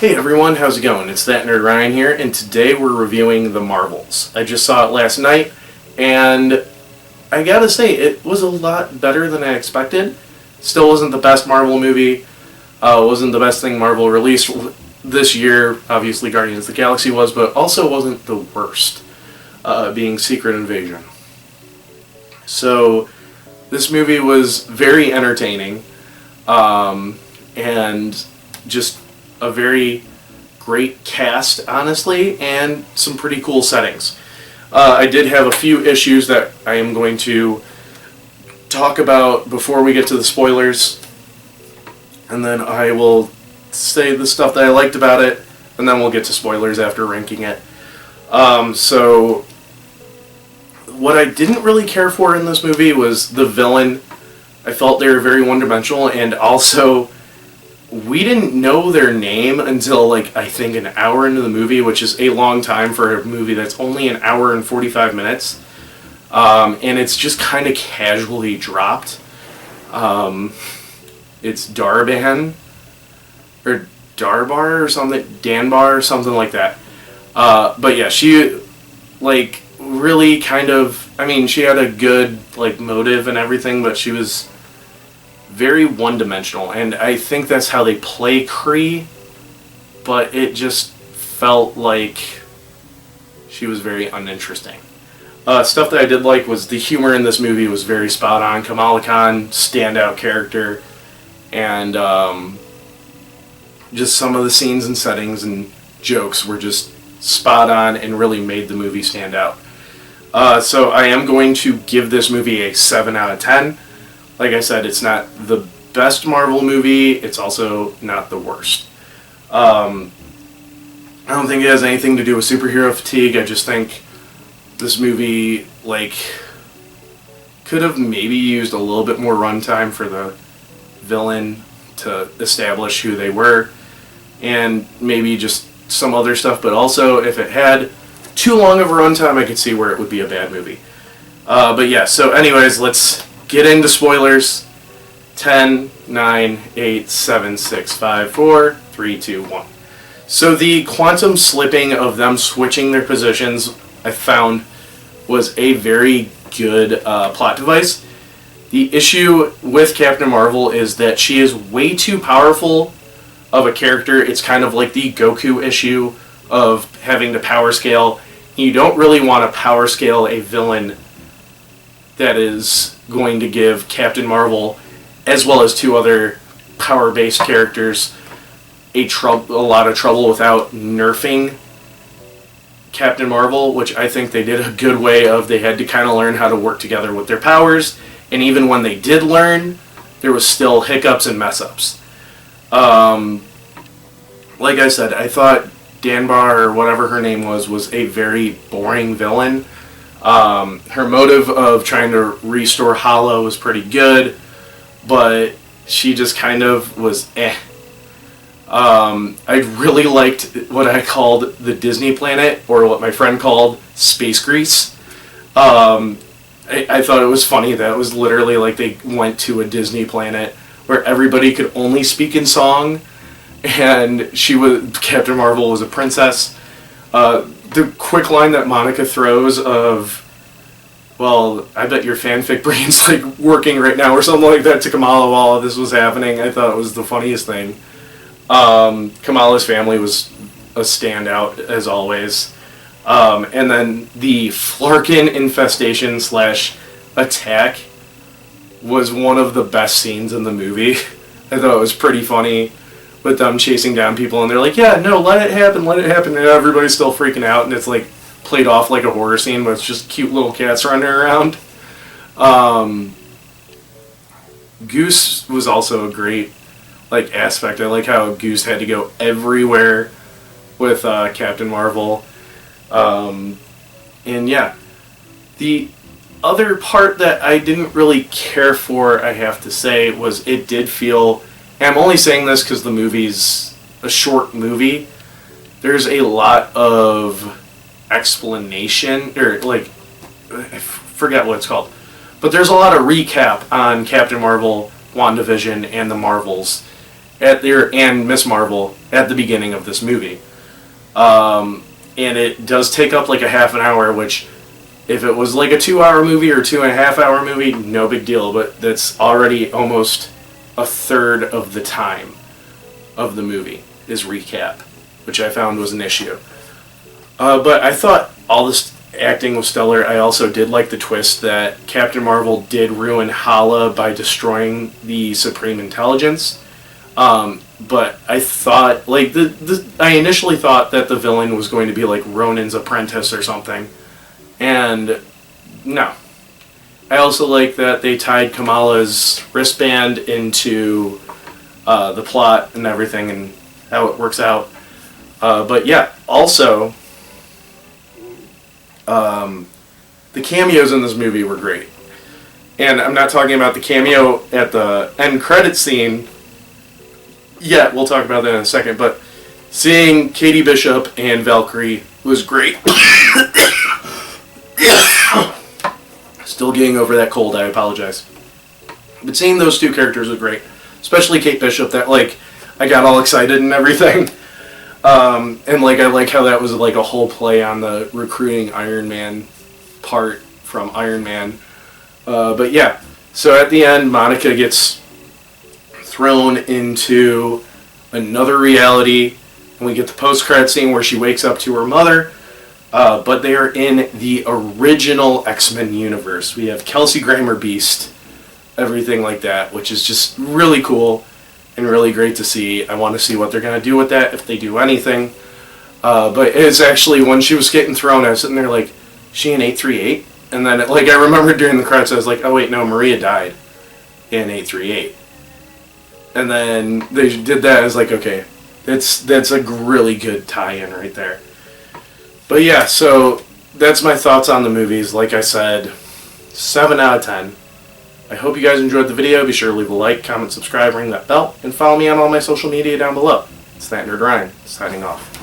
Hey everyone, how's it going? It's That Nerd Ryan here, and today we're reviewing The Marvels. I just saw it last night, and I gotta say, it was a lot better than I expected. Still wasn't the best Marvel movie, wasn't the best thing Marvel released this year. Obviously Guardians of the Galaxy was, but also wasn't the worst, being Secret Invasion. So, this movie was very entertaining, and just a very great cast, honestly, and some pretty cool settings. I did have a few issues that I am going to talk about before we get to the spoilers, and then I will say the stuff that I liked about it, and then we'll get to spoilers after ranking it. So, what I didn't really care for in this movie was the villain. I felt they were very one-dimensional, and also we didn't know their name until, I think an hour into the movie, which is a long time for a movie that's only an hour and 45 minutes. And it's just kind of casually dropped. It's Darban, or Darbar, or something, Danbar, or something like that. But yeah, she, really kind of, she had a good, motive and everything, but she was very one-dimensional, and I think that's how they play Kree, but it just felt like she was very uninteresting. Stuff that I did like was the humor in this movie was very spot on. Kamala Khan, standout character, and just some of the scenes and settings and jokes were just spot on and really made the movie stand out. So I am going to give this movie a 7 out of 10. Like I said, it's not the best Marvel movie, it's also not the worst. I don't think it has anything to do with superhero fatigue. I just think this movie, could have maybe used a little bit more runtime for the villain to establish who they were, and maybe just some other stuff, but also if it had too long of a runtime, I could see where it would be a bad movie. But yeah, so anyways, let's get into spoilers. 10, 9, 8, 7, 6, 5, 4, 3, 2, 1. So the quantum slipping of them switching their positions, I found, was a very good plot device. The issue with Captain Marvel is that she is way too powerful of a character. It's kind of like the Goku issue of having to power scale. You don't really want to power scale a villain that is going to give Captain Marvel, as well as two other power-based characters, a lot of trouble without nerfing Captain Marvel, which I think they did a good way of. They had to kind of learn how to work together with their powers, and even when they did learn, there was still hiccups and mess-ups. Like I said, I thought Danbar, or whatever her name was a very boring villain. Her motive of trying to restore Hala was pretty good, but she just kind of was I really liked what I called the Disney planet, or what my friend called Space Grease. I thought it was funny that it was literally like they went to a Disney planet where everybody could only speak in song, and Captain Marvel was a princess. The quick line that Monica throws of, well, I bet your fanfic brain's working right now, or something like that, to Kamala while this was happening, I thought it was the funniest thing. Kamala's family was a standout, as always. And then the Flarkin infestation / attack was one of the best scenes in the movie. I thought it was pretty funny with them chasing down people, and they're like, yeah, no, let it happen, and everybody's still freaking out, and it's played off like a horror scene, but it's just cute little cats running around. Goose was also a great aspect. I like how Goose had to go everywhere with Captain Marvel. And yeah, the other part that I didn't really care for, I have to say, was it did feel, and I'm only saying this because the movie's a short movie, there's a lot of explanation, or I forget what it's called, but there's a lot of recap on Captain Marvel, WandaVision, and the Marvels and Miss Marvel at the beginning of this movie. And it does take up like a half an hour, which if it was like a 2-hour movie or 2.5-hour movie, no big deal, but that's already almost a third of the time of the movie is recap, which I found was an issue. But I thought all this acting was stellar. I also did like the twist that Captain Marvel did ruin Hala by destroying the Supreme Intelligence. But I thought, like, I initially thought that the villain was going to be like Ronin's apprentice or something. And no. I also like that they tied Kamala's wristband into the plot and everything and how it works out. But yeah, also, the cameos in this movie were great. And I'm not talking about the cameo at the end credit scene. Yeah, we'll talk about that in a second, but seeing Katie Bishop and Valkyrie was great. Still getting over that cold, I apologize. But seeing those two characters was great. Especially Kate Bishop, that, like, I got all excited and everything. And, like, I like how that was, like, a whole play on the recruiting Iron Man part from Iron Man. But yeah, so at the end, Monica gets thrown into another reality, and we get the post-credit scene where she wakes up to her mother, but they are in the original X-Men universe. We have Kelsey Grammer Beast, everything like that, which is just really cool and really great to see. I want to see what they're going to do with that, if they do anything. But it's actually, when she was getting thrown, I was sitting there like, she in 838? And then, like, I remember during the credits, I was like, oh wait, no, Maria died in 838. And then they did that. I was like, okay, that's a really good tie-in right there. But yeah, so that's my thoughts on the movies. Like I said, 7 out of 10. I hope you guys enjoyed the video. Be sure to leave a like, comment, subscribe, ring that bell, and follow me on all my social media down below. It's that Nerd Ryan, signing off.